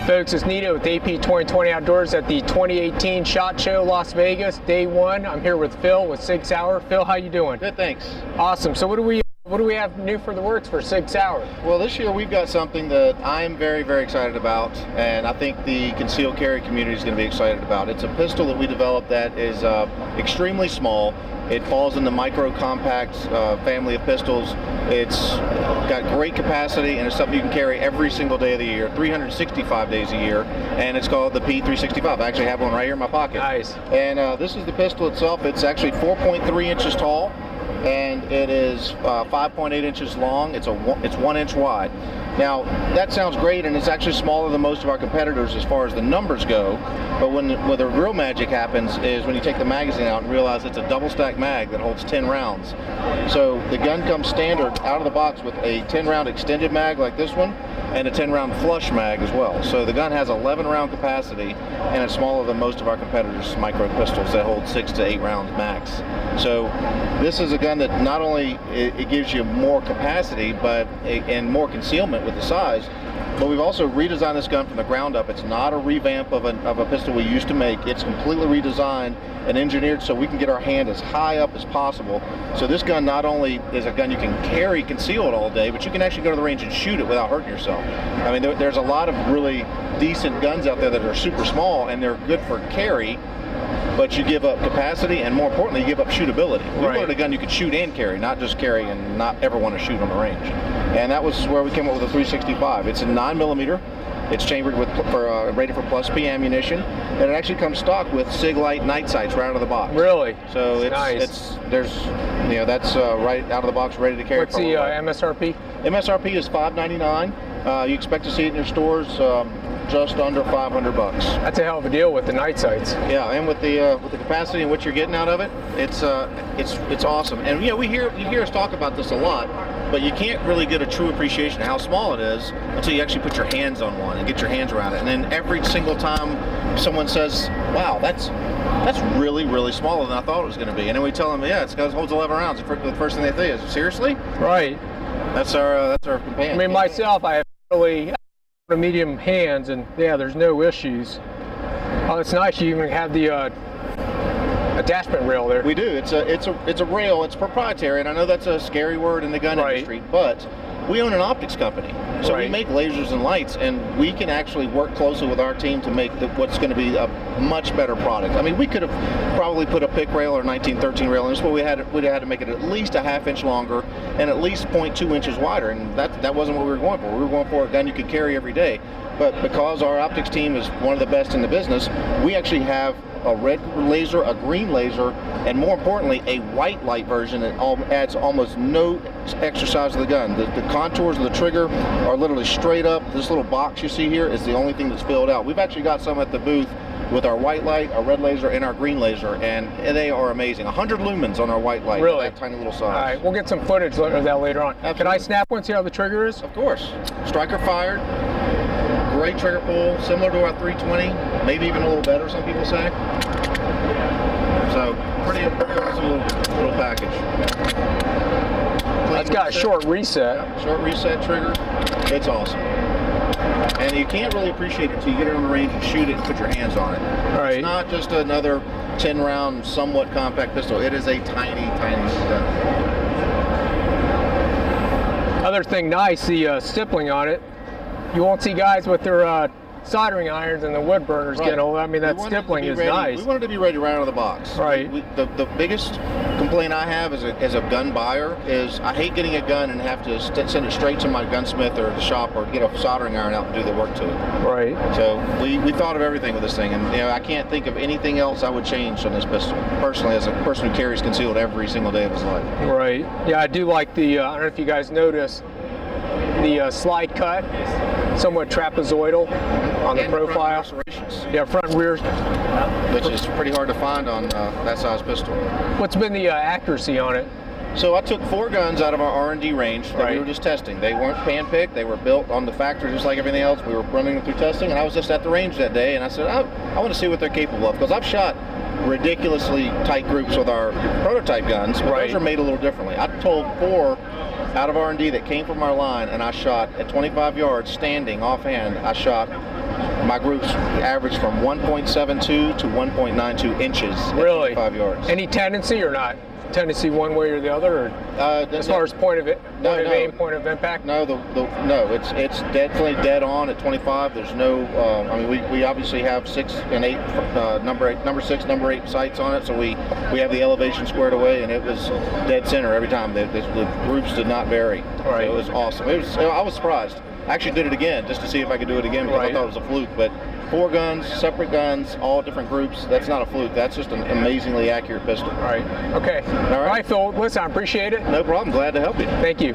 Folks, it's Nito with AP 2020 Outdoors at the 2018 SHOT Show, Las Vegas, day one. I'm here with Phil with Sig Sauer. Phil, how you doing? Good, thanks. Awesome. So what do we have new for the works for Sig Sauer? Well, this year we've got something that I'm very, very excited about, and I think the concealed carry community is going to be excited about. It's a pistol that we developed that is extremely small. It falls in the micro-compact family of pistols. It's got great capacity, and it's something you can carry every single day of the year, 365 days a year, and it's called the P365. I actually have one right here in my pocket. Nice. And this is the pistol itself. It's actually 4.3 inches tall, and it is 5.8 inches long. It's 1 inch wide. Now, that sounds great, and it's actually smaller than most of our competitors as far as the numbers go, but when the real magic happens is when you take the magazine out and realize it's a double stack mag that holds 10 rounds. So the gun comes standard out of the box with a 10 round extended mag like this one, and a 10 round flush mag as well. So the gun has 11 round capacity, and it's smaller than most of our competitors' micro pistols that hold 6 to 8 rounds max. So this is a gun that not only it gives you more capacity, and more concealment with the size, but we've also redesigned this gun from the ground up. It's not a revamp of a pistol we used to make. It's completely redesigned and engineered so we can get our hand as high up as possible. So this gun not only is a gun you can carry concealed all day, but you can actually go to the range and shoot it without hurting yourself. I mean, there's a lot of really decent guns out there that are super small and they're good for carry, but you give up capacity, and more importantly, you give up shootability. We wanted a gun you could shoot and carry, not just carry and not ever want to shoot on the range. And that was where we came up with a 365. It's a 9mm. It's chambered rated for plus P ammunition, and it actually comes stock with SIG Light night sights right out of the box. Really? So nice. That's right out of the box, ready to carry. What's the MSRP? MSRP is $599. You expect to see it in your stores just under $500. That's a hell of a deal with the night sights. Yeah, and with the capacity and what you're getting out of it, it's awesome. And you hear us talk about this a lot, but you can't really get a true appreciation of how small it is until you actually put your hands on one and get your hands around it. And then every single time someone says, "Wow, that's really, really smaller than I thought it was going to be," and then we tell them, "Yeah, it's because it holds 11 rounds." The first thing they say is, "Seriously?" Right. That's our companion. I mean, myself, I have really medium hands, and yeah, there's no issues. Oh, it's nice. You even have the attachment rail there. We do. It's a rail. It's proprietary, and I know that's a scary word in the gun industry, but we own an optics company, so we make lasers and lights, and we can actually work closely with our team to make what's going to be a much better product. I mean, we could have probably put a pick rail or 1913 rail in this, but we'd have had to make it at least a ½ inch longer and at least 0.2 inches wider, and that wasn't what we were going for. We were going for a gun you could carry every day. But because our optics team is one of the best in the business, we actually have a red laser, a green laser, and more importantly, a white light version that adds almost no exercise to the gun. The contours of the trigger are literally straight up. This little box you see here is the only thing that's filled out. We've actually got some at the booth with our white light, our red laser, and our green laser, and they are amazing. 100 lumens on our white light. Really? That tiny little size. All right, we'll get some footage of that later on. Absolutely. Can I snap one, see how the trigger is? Of course. Striker fired. Great trigger pull, similar to our 320, maybe even a little better, some people say. So, pretty awesome little package. It's got a short reset. Yeah, short reset trigger. It's awesome. And you can't really appreciate it until you get it on the range and shoot it and put your hands on it. Right. It's not just another 10 round, somewhat compact pistol. It is a tiny, tiny gun. Other thing nice, the stippling on it. You won't see guys with their soldering irons and the wood burners getting old. I mean, that stippling is nice. We wanted to be ready right out of the box. Right. The biggest complaint I have as a gun buyer is I hate getting a gun and have to send it straight to my gunsmith or the shop or get a soldering iron out and do the work to it. Right. So we thought of everything with this thing, and I can't think of anything else I would change on this pistol personally, as a person who carries concealed every single day of his life. Right. Yeah, I do like the. I don't know if you guys notice the slide cut, somewhat trapezoidal on the profile. Yeah, front and rear. Which is pretty hard to find on that size pistol. What's been the accuracy on it? So I took 4 guns out of our R&D range that we were just testing. They weren't pan-picked. They were built on the factory just like everything else. We were running them through testing, and I was just at the range that day, and I said, I want to see what they're capable of, because I've shot ridiculously tight groups with our prototype guns, but those are made a little differently. I told 4 out of R&D that came from our line, and I shot at 25 yards standing offhand. I shot my groups average from 1.72 to 1.92 inches at Really? 5 yards. Any tendency or not? Tendency one way or the other, or as far as point of aim, point of impact? No, no, it's definitely dead on at 25. There's no, I mean, we obviously have 6 and 8, number 6, number 8 sights on it, so we have the elevation squared away, and it was dead center every time. The groups did not vary. Right. So it was awesome. I was surprised. I actually did it again just to see if I could do it again because I thought it was a fluke, but 4 guns, separate guns, all different groups. That's not a fluke. That's just an amazingly accurate pistol. Right. Okay. All right, Phil. Listen, I appreciate it. No problem. Glad to help you. Thank you.